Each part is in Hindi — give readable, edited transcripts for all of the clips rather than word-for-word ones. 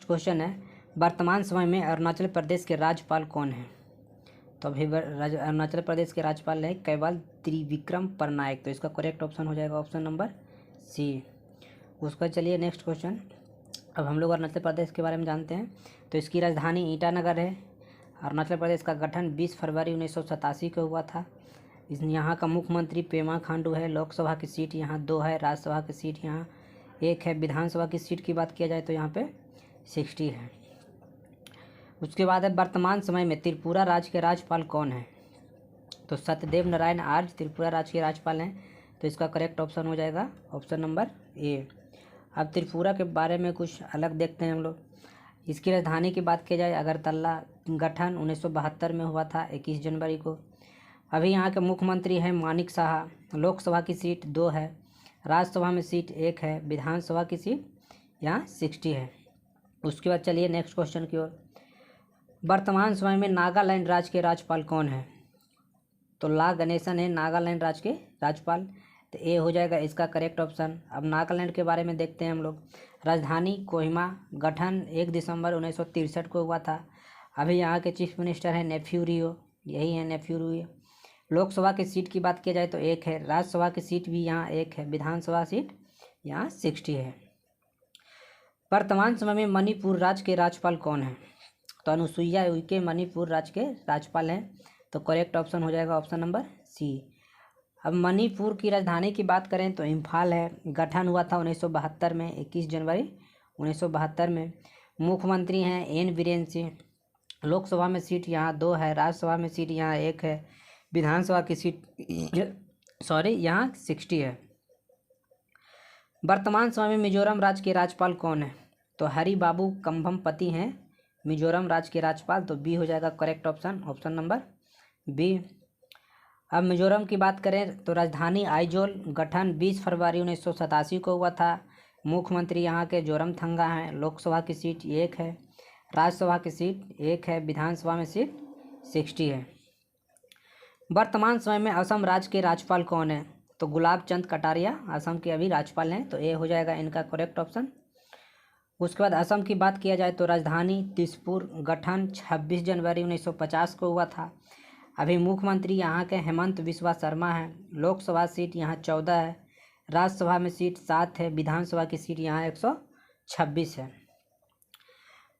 नेक्स्ट क्वेश्चन है, वर्तमान समय में अरुणाचल प्रदेश के राज्यपाल कौन हैं? तो अभी अरुणाचल प्रदेश के राज्यपाल है केवल त्रिविक्रम परनायक। तो इसका करेक्ट ऑप्शन हो जाएगा ऑप्शन नंबर सी। उसका चलिए नेक्स्ट क्वेश्चन, अब हम लोग अरुणाचल प्रदेश के बारे में जानते हैं। तो इसकी राजधानी ईटानगर है। अरुणाचल प्रदेश का गठन 20 फरवरी 1987 को हुआ था। यहाँ का मुख्यमंत्री पेमा खांडू है। लोकसभा की सीट यहाँ 2 है, राज्यसभा की सीट यहाँ 1 है। विधानसभा की सीट की बात किया जाए तो यहाँ पे 60 है। उसके बाद है वर्तमान समय में त्रिपुरा राज्य के राज्यपाल कौन है? तो सत्यदेव नारायण आर्य त्रिपुरा राज्य के राज्यपाल हैं। तो इसका करेक्ट ऑप्शन हो जाएगा ऑप्शन नंबर ए। अब त्रिपुरा के बारे में कुछ अलग देखते हैं हम लोग। इसकी राजधानी की बात की जाए अगरतला। गठन 1972 में हुआ था 21 जनवरी को। अभी यहाँ के मुख्यमंत्री हैं मानिक साहा। लोकसभा की सीट 2 है, राज्यसभा में सीट 1 है, विधानसभा की सीट यहाँ 60 है। उसके बाद चलिए नेक्स्ट क्वेश्चन की ओर। वर्तमान समय में नागालैंड राज्य के राज्यपाल कौन है? तो ला गणेशन है नागालैंड राज्य के राज्यपाल। तो ए हो जाएगा इसका करेक्ट ऑप्शन। अब नागालैंड के बारे में देखते हैं हम लोग। राजधानी कोहिमा। गठन 1 दिसंबर 1963 को हुआ था। अभी यहाँ के चीफ मिनिस्टर हैं नेफ्यू रियो, यही है नेफ्यू रियो। लोकसभा की सीट की बात की जाए तो 1 है, राज्यसभा की सीट भी यहाँ 1 है, विधानसभा सीट यहाँ 60 है। वर्तमान समय में मणिपुर राज्य के राज्यपाल कौन है? तो अनुसुईया उइके मणिपुर राज्य के राज्यपाल हैं। तो करेक्ट ऑप्शन हो जाएगा ऑप्शन नंबर सी। अब मणिपुर की राजधानी की बात करें तो इम्फाल है। गठन हुआ था 1972 में 21 जनवरी 1972 में। मुख्यमंत्री हैं एन बीरेन सिंह। लोकसभा में सीट यहाँ 2 है, राज्यसभा में सीट यहाँ 1 है, विधानसभा की सीट यहाँ 60 है। वर्तमान समय में मिजोरम राज्य के राज्यपाल कौन है? तो हरि बाबू कंभमपति हैं मिजोरम राज्य के राज्यपाल। तो बी हो जाएगा correct option, option number B. अब मिजोरम की बात करें तो राजधानी आइजोल। गठन 20 फरवरी 1987 को हुआ था। मुख्यमंत्री यहाँ के जोरमथंगा हैं। लोकसभा की सीट 1 है, राज्यसभा की सीट 1 है, विधानसभा में सीट 60 है। वर्तमान समय में असम राज्य के राज्यपाल कौन है? तो गुलाब चंद कटारिया असम के अभी राज्यपाल हैं। तो ए हो जाएगा इनका करेक्ट ऑप्शन। उसके बाद असम की बात किया जाए तो राजधानी दिसपुर। गठन 26 जनवरी 1950 को हुआ था। अभी मुख्यमंत्री यहाँ के हेमंत बिस्वा शर्मा हैं। लोकसभा सीट यहाँ 14 है, राज्यसभा में सीट 7 है, विधानसभा की सीट यहाँ 126 है।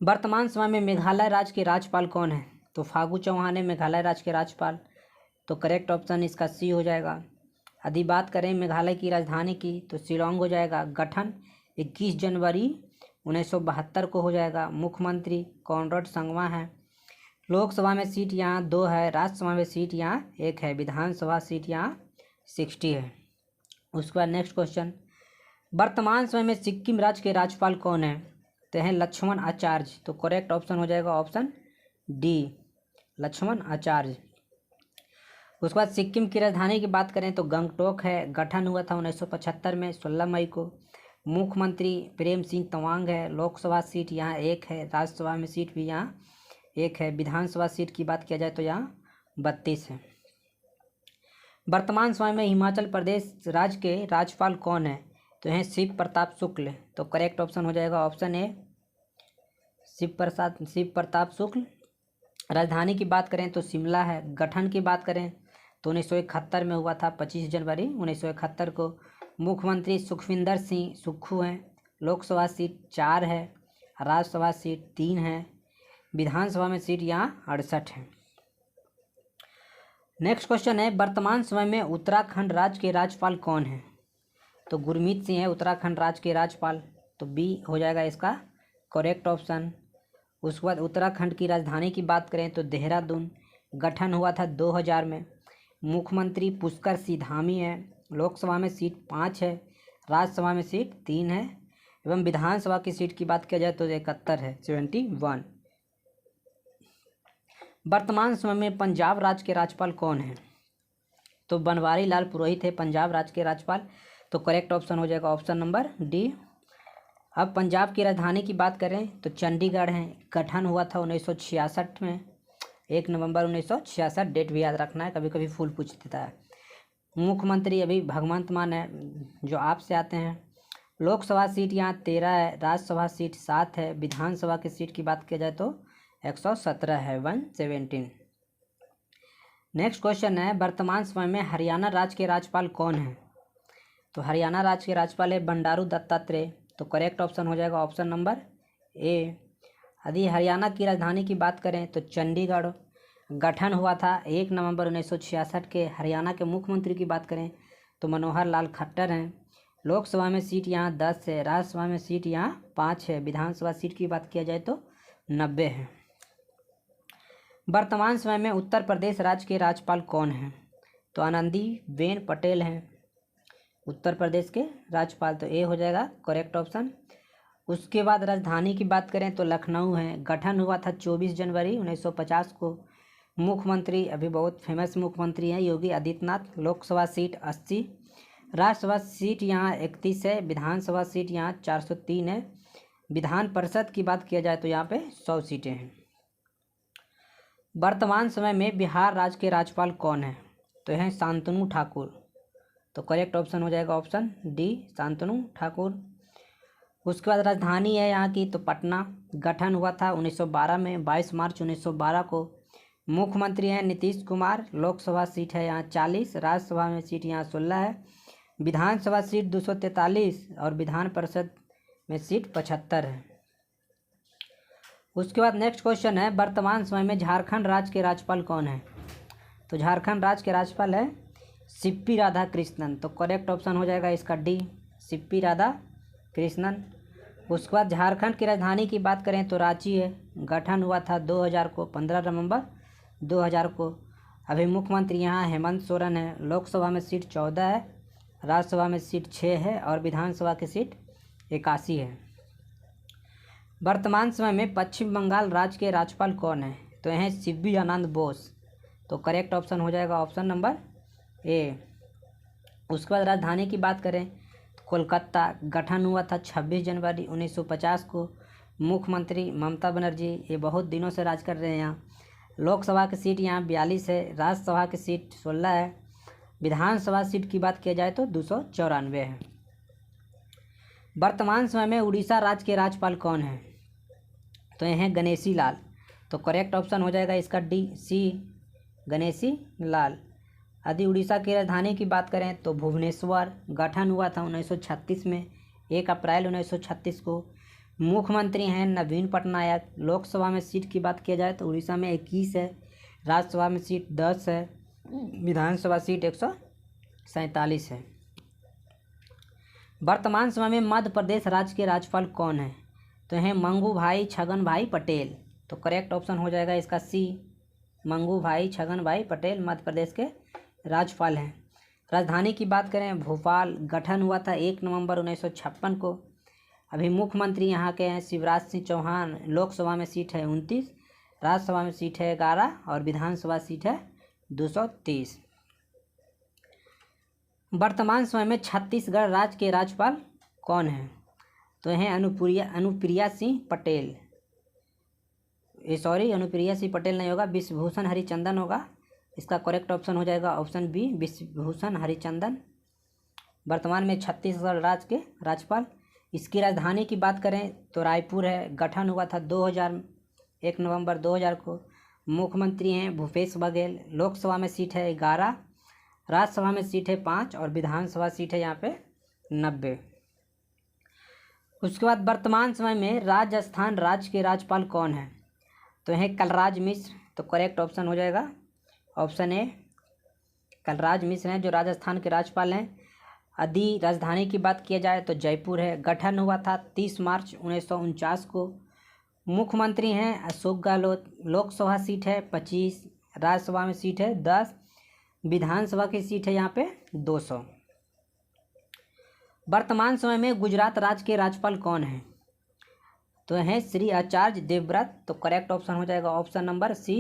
वर्तमान समय में मेघालय राज्य के राज्यपाल कौन है? तो फागू चौहान है मेघालय राज्य के राज्यपाल। तो करेक्ट ऑप्शन इसका सी हो जाएगा। यदि बात करें मेघालय की राजधानी की तो शिलोंग हो जाएगा। गठन 21 जनवरी 1972 को हो जाएगा। मुख्यमंत्री कॉनराड संगमा है। लोकसभा में सीट यहाँ 2 है, राज्यसभा में सीट यहाँ 1 है, विधानसभा सीट यहाँ 60 है। उसके बाद नेक्स्ट क्वेश्चन, वर्तमान समय में सिक्किम राज्य के राज्यपाल कौन है? तो हैं लक्ष्मण आचार्य। तो करेक्ट ऑप्शन हो जाएगा ऑप्शन डी, लक्ष्मण आचार्य। उसके बाद सिक्किम की राजधानी की बात करें तो गंगटोक है। गठन हुआ था 1975 में 16 मई को। मुख्यमंत्री प्रेम सिंह तवांग है। लोकसभा सीट यहाँ 1 है, राज्यसभा में सीट भी यहाँ 1 है, विधानसभा सीट की बात किया जाए तो यहाँ 32 है। वर्तमान समय में हिमाचल प्रदेश राज्य के राज्यपाल कौन है? तो हैं शिव प्रताप शुक्ल। तो करेक्ट ऑप्शन हो जाएगा ऑप्शन ए, शिव प्रताप शुक्ल। राजधानी की बात करें तो शिमला है। गठन की बात करें तो 1971 में हुआ था 25 जनवरी 1971 को। मुख्यमंत्री सुखविंदर सिंह सुक्खू हैं। लोकसभा सीट 4 है, राज्यसभा सीट 3 है, विधानसभा में सीट यहाँ 68 है। नेक्स्ट क्वेश्चन है, वर्तमान समय में उत्तराखंड राज्य के राज्यपाल कौन है? तो गुरमीत सिंह है उत्तराखंड राज्य के राज्यपाल। तो बी हो जाएगा इसका करेक्ट ऑप्शन। उसके बाद उत्तराखंड की राजधानी की बात करें तो देहरादून। गठन हुआ था 2000 में। मुख्यमंत्री पुष्कर सिंह धामी है। लोकसभा में सीट 5 है, राज्यसभा में सीट 3 है, एवं विधानसभा की सीट की बात किया जाए तो 71 है, 71। वर्तमान समय में पंजाब राज्य के राज्यपाल कौन है? तो बनवारी लाल पुरोहित है पंजाब राज्य के राज्यपाल। तो करेक्ट ऑप्शन हो जाएगा ऑप्शन नंबर डी। अब पंजाब की राजधानी की बात करें तो चंडीगढ़ है। गठन हुआ था 1966 में, 1 नवंबर 1966। डेट भी याद रखना है, कभी कभी फुल पूछ देता है। मुख्यमंत्री अभी भगवंत मान है जो आपसे आते हैं। लोकसभा सीट यहाँ 13 है, राज्यसभा सीट 7 है, विधानसभा की सीट की बात की जाए तो 117 है, 117। नेक्स्ट क्वेश्चन है, वर्तमान समय में हरियाणा राज्य के राज्यपाल कौन है? तो हरियाणा राज्य के राज्यपाल है बंडारू दत्तात्रेय। तो करेक्ट ऑप्शन हो जाएगा ऑप्शन नंबर ए। यदि हरियाणा की राजधानी की बात करें तो चंडीगढ़। गठन हुआ था 1 नवंबर 1966 के। हरियाणा के मुख्यमंत्री की बात करें तो मनोहर लाल खट्टर हैं। लोकसभा में सीट यहाँ 10 है, राज्यसभा में सीट यहाँ 5 है, विधानसभा सीट की बात किया जाए तो 90 है। वर्तमान समय में उत्तर प्रदेश राज्य के राज्यपाल कौन हैं? तो आनंदीबेन पटेल हैं उत्तर प्रदेश के राज्यपाल। तो ए हो जाएगा करेक्ट ऑप्शन। उसके बाद राजधानी की बात करें तो लखनऊ है। गठन हुआ था 24 जनवरी 1950 को। मुख्यमंत्री अभी बहुत फेमस मुख्यमंत्री हैं योगी आदित्यनाथ। लोकसभा सीट 80, राज्यसभा सीट यहाँ 31 है, विधानसभा सीट यहाँ 403 है। विधान परिषद की बात किया जाए तो यहाँ पे 100 सीटें हैं। वर्तमान समय में बिहार राज्य के राज्यपाल कौन है? तो हैं शांतनु ठाकुर। तो करेक्ट ऑप्शन हो जाएगा ऑप्शन डी, शांतनु ठाकुर। उसके बाद राजधानी है यहाँ की तो पटना। गठन हुआ था 1912 में, 22 मार्च 1912 को। मुख्यमंत्री हैं नीतीश कुमार। लोकसभा सीट है यहाँ 40, राज्यसभा में सीट यहाँ 16 है, विधानसभा सीट 243 और विधान परिषद में सीट 75 है। उसके बाद नेक्स्ट क्वेश्चन है, वर्तमान समय में झारखंड राज्य के राज्यपाल कौन है? तो झारखंड राज्य के राज्यपाल है सीपी राधाकृष्णन। तो करेक्ट ऑप्शन हो जाएगा इसका डी, सीपी राधाकृष्णन। उसके बाद झारखंड की राजधानी की बात करें तो रांची है। गठन हुआ था 2000 को, 15 नवंबर 2000 को। अभी मुख्यमंत्री यहाँ हेमंत सोरेन है। लोकसभा में सीट 14 है, राज्यसभा में सीट 6 है और विधानसभा की सीट 81 है। वर्तमान समय में पश्चिम बंगाल राज्य के राज्यपाल कौन है? तो हैं शिवबी आनंद बोस। तो करेक्ट ऑप्शन हो जाएगा ऑप्शन नंबर ए। उसके बाद राजधानी की बात करें तो कोलकाता। गठन हुआ था 26 जनवरी 1950 को। मुख्यमंत्री ममता बनर्जी ये बहुत दिनों से राज कर रहे हैं यहाँ। लोकसभा की सीट यहाँ 42 है, राज्यसभा की सीट 16 है, विधानसभा सीट की बात किया जाए तो 294 है। वर्तमान समय में उड़ीसा राज्य के राज्यपाल कौन है? तो ये हैं गणेशी लाल। तो करेक्ट ऑप्शन हो जाएगा इसका डी, सी, गणेशी लाल। यदि उड़ीसा की राजधानी की बात करें तो भुवनेश्वर। गठन हुआ था 1936 में, 1 अप्रैल 1936 को। मुख्यमंत्री हैं नवीन पटनायक। लोकसभा में सीट की बात किया जाए तो उड़ीसा में 21 है, राज्यसभा में सीट 10 है, विधानसभा सीट 147 है। वर्तमान समय में मध्य प्रदेश राज्य के राज्यपाल कौन है? तो हैं मंगू भाई छगन भाई पटेल। तो करेक्ट ऑप्शन हो जाएगा इसका सी, मंगू भाई छगन भाई पटेल मध्य प्रदेश के राज्यपाल हैं। राजधानी की बात करें भोपाल। गठन हुआ था 1 नवंबर 1956 को। अभी मुख्यमंत्री यहाँ के हैं शिवराज सिंह चौहान। लोकसभा में सीट है 29, राज्यसभा में सीट है 11 और विधानसभा सीट है 230। वर्तमान समय में छत्तीसगढ़ राज्य के राज्यपाल कौन हैं? तो हैं अनुप्रिया सिंह पटेल। अनुप्रिया सिंह पटेल नहीं होगा, विश्वभूषण हरिचंदन होगा। इसका करेक्ट ऑप्शन हो जाएगा ऑप्शन बी, विश्वभूषण हरिचंदन। वर्तमान में छत्तीसगढ़ राज्य के राज्यपाल। इसकी राजधानी की बात करें तो रायपुर है। गठन हुआ था 1 नवंबर 2000 को। मुख्यमंत्री हैं भूपेश बघेल। लोकसभा में सीट है 11, राज्यसभा में सीट है 5 और विधानसभा सीट है यहाँ पे 90। उसके बाद वर्तमान समय में राजस्थान राज्य के राज्यपाल कौन है? तो हैं कलराज मिश्र। तो करेक्ट ऑप्शन हो जाएगा ऑप्शन ए, कलराज मिश्र हैं जो राजस्थान के राज्यपाल हैं। यदि राजधानी की बात किया जाए तो जयपुर है। गठन हुआ था 30 मार्च 1949 को। मुख्यमंत्री हैं अशोक गहलोत। लोकसभा सीट है 25, राज्यसभा में सीट है 10, विधानसभा की सीट है यहाँ पे 200। वर्तमान समय में गुजरात राज्य के राज्यपाल कौन हैं? तो हैं श्री आचार्य देवव्रत। तो करेक्ट ऑप्शन हो जाएगा ऑप्शन नंबर सी,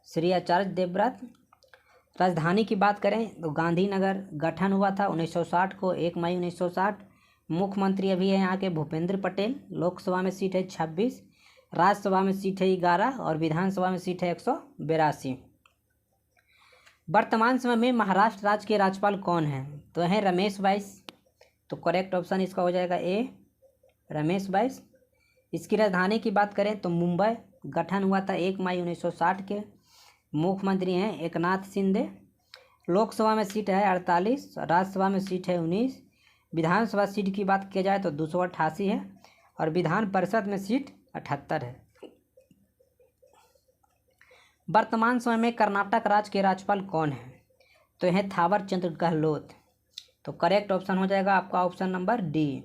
श्री आचार्य देवव्रत। राजधानी की बात करें तो गांधीनगर। गठन हुआ था 1960 को, 1 मई 1960। मुख्यमंत्री अभी है यहाँ के भूपेंद्र पटेल। लोकसभा में सीट है 26, राज्यसभा में सीट है 11 और विधानसभा में सीट है 182। वर्तमान समय में महाराष्ट्र राज्य के राज्यपाल कौन हैं? तो हैं रमेश बैस। तो करेक्ट ऑप्शन इसका हो जाएगा ए रमेश बैस। इसकी राजधानी की बात करें तो मुंबई। गठन हुआ था 1 मई 1960 के। मुख्यमंत्री हैं एकनाथ शिंदे। लोकसभा में सीट है 48, राज्यसभा में सीट है 19, विधानसभा सीट की बात की जाए तो 288 है और विधान परिषद में सीट 78 है। वर्तमान समय में कर्नाटक राज्य के राज्यपाल कौन है? तो यह थावर चंद गहलोत। तो करेक्ट ऑप्शन हो जाएगा आपका ऑप्शन नंबर डी।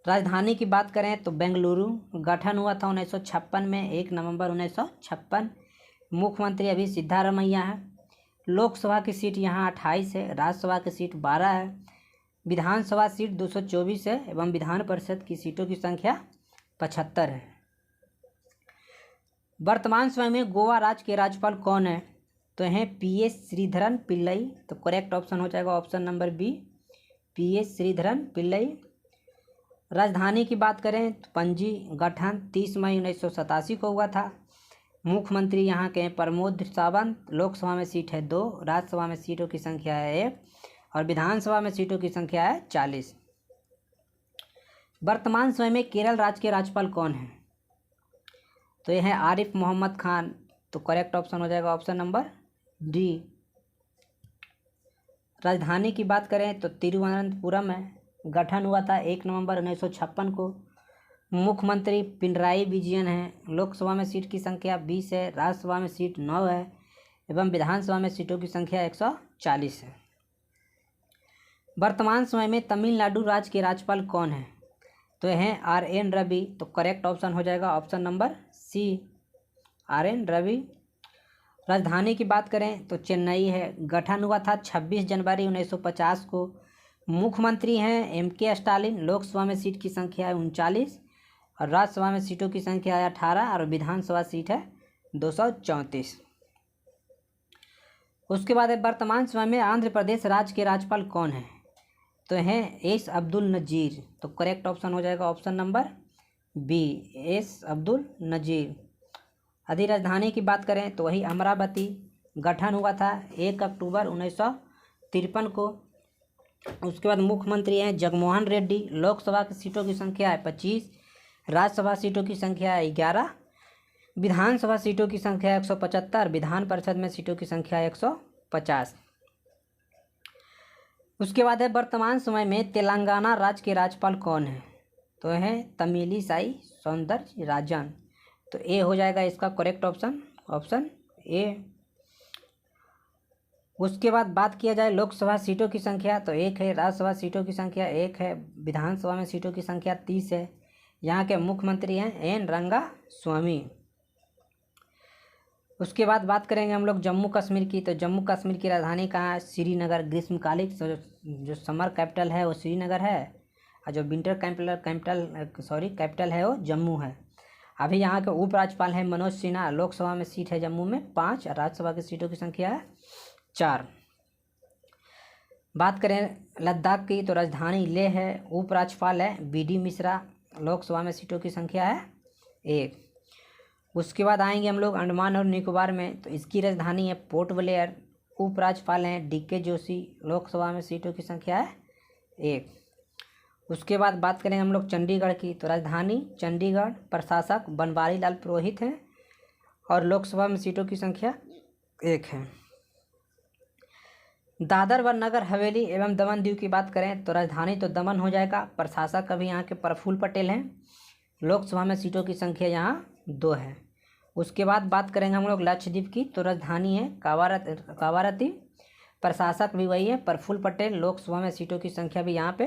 राजधानी की बात करें तो बेंगलुरु। गठन हुआ था 1956 में, 1 नवंबर 1956। मुख्यमंत्री अभी सिद्धारमैया है। लोकसभा की सीट यहाँ 28 है, राज्यसभा की सीट 12 है, विधानसभा सीट 224 है एवं विधान परिषद की सीटों की संख्या 75 है। वर्तमान समय में गोवा राज्य के राज्यपाल कौन है? तो हैं PS श्रीधरन पिल्लई। तो करेक्ट ऑप्शन हो जाएगा option number B PS Sreedharan Pillai. राजधानी की बात करें तो पणजी। गठन 30 मई 1987 को हुआ था। मुख्यमंत्री यहाँ के प्रमोद सावंत। लोकसभा में सीट है 2, राज्यसभा में सीटों की संख्या है 1 और विधानसभा में सीटों की संख्या है 40। वर्तमान समय में केरल राज्य के राज्यपाल कौन है? तो यह है आरिफ मोहम्मद खान। तो करेक्ट ऑप्शन हो जाएगा ऑप्शन नंबर डी। राजधानी की बात करें तो तिरुवनंतपुरम है। गठन हुआ था 1 नवंबर 1956 को। मुख्यमंत्री पिनराई विजयन है। लोकसभा में सीट की संख्या 20 है, राज्यसभा में सीट 9 है एवं विधानसभा में सीटों की संख्या 140 है। वर्तमान समय में तमिलनाडु राज्य के राज्यपाल कौन है? तो हैं RN रवि। तो करेक्ट ऑप्शन हो जाएगा option number C RN Ravi. राजधानी की बात करें तो चेन्नई है। गठन हुआ था 26 जनवरी 1950 को। मुख्यमंत्री हैं MK स्टालिन। लोकसभा में सीट की संख्या है 39 और राज्यसभा में सीटों की संख्या है 18 और विधानसभा सीट है 234। उसके बाद वर्तमान समय में आंध्र प्रदेश राज्य के राज्यपाल कौन है? तो हैं एस अब्दुल नज़ीर। तो करेक्ट ऑप्शन हो जाएगा option number B S Abdul Nazeer. यदि राजधानी की बात करें तो वही अमरावती। गठन हुआ था 1 अक्टूबर 1953 को। उसके बाद मुख्यमंत्री हैं जगनमोहन रेड्डी। लोकसभा की सीटों की संख्या है 25, राज्यसभा सीटों की संख्या है 11, विधानसभा सीटों की संख्या है 175, विधान परिषद में सीटों की संख्या है 150। उसके बाद है वर्तमान समय में तेलंगाना राज्य के राज्यपाल कौन है? तो है तमिलिसाई सौंदरराजन। तो ए हो जाएगा इसका करेक्ट ऑप्शन, ऑप्शन ए। उसके बाद बात किया जाए लोकसभा सीटों की संख्या तो 1 है, राज्यसभा सीटों की संख्या 1 है, विधानसभा में सीटों की संख्या 30 है। यहाँ के मुख्यमंत्री हैं एन रंगास्वामी। उसके बाद बात करेंगे हम लोग जम्मू कश्मीर की। तो जम्मू कश्मीर की राजधानी कहाँ है? श्रीनगर। ग्रीष्मकालिक जो समर कैपिटल है वो श्रीनगर है और जो विंटर कैपिटल है वो जम्मू है। अभी यहाँ के उपराज्यपाल हैं मनोज सिन्हा। लोकसभा में सीट है जम्मू में 5 और राज्यसभा की सीटों की संख्या है 4। बात करें लद्दाख की तो राजधानी लेह है। उपराज्यपाल है BD मिश्रा। लोकसभा में सीटों की संख्या है 1। उसके बाद आएंगे हम लोग अंडमान और निकोबार में। तो इसकी राजधानी है पोर्ट ब्लेयर। उपराज्यपाल हैं DK जोशी। लोकसभा में सीटों की संख्या है 1। उसके बाद बात करेंगे हम लोग चंडीगढ़ की। तो राजधानी चंडीगढ़। प्रशासक बनवारी लाल पुरोहित हैं और लोकसभा में सीटों की संख्या 1 है। दादर व नगर हवेली एवं दमन दीव की बात करें तो राजधानी तो दमन हो जाएगा। प्रशासक अभी यहाँ के प्रफुल्ल पटेल हैं। लोकसभा में सीटों की संख्या यहाँ 2 है। उसके बाद बात करेंगे हम लोग लक्षद्वीप की। तो राजधानी है कावारती। प्रशासक भी वही है प्रफुल्ल पटेल। लोकसभा में सीटों की संख्या भी यहाँ पे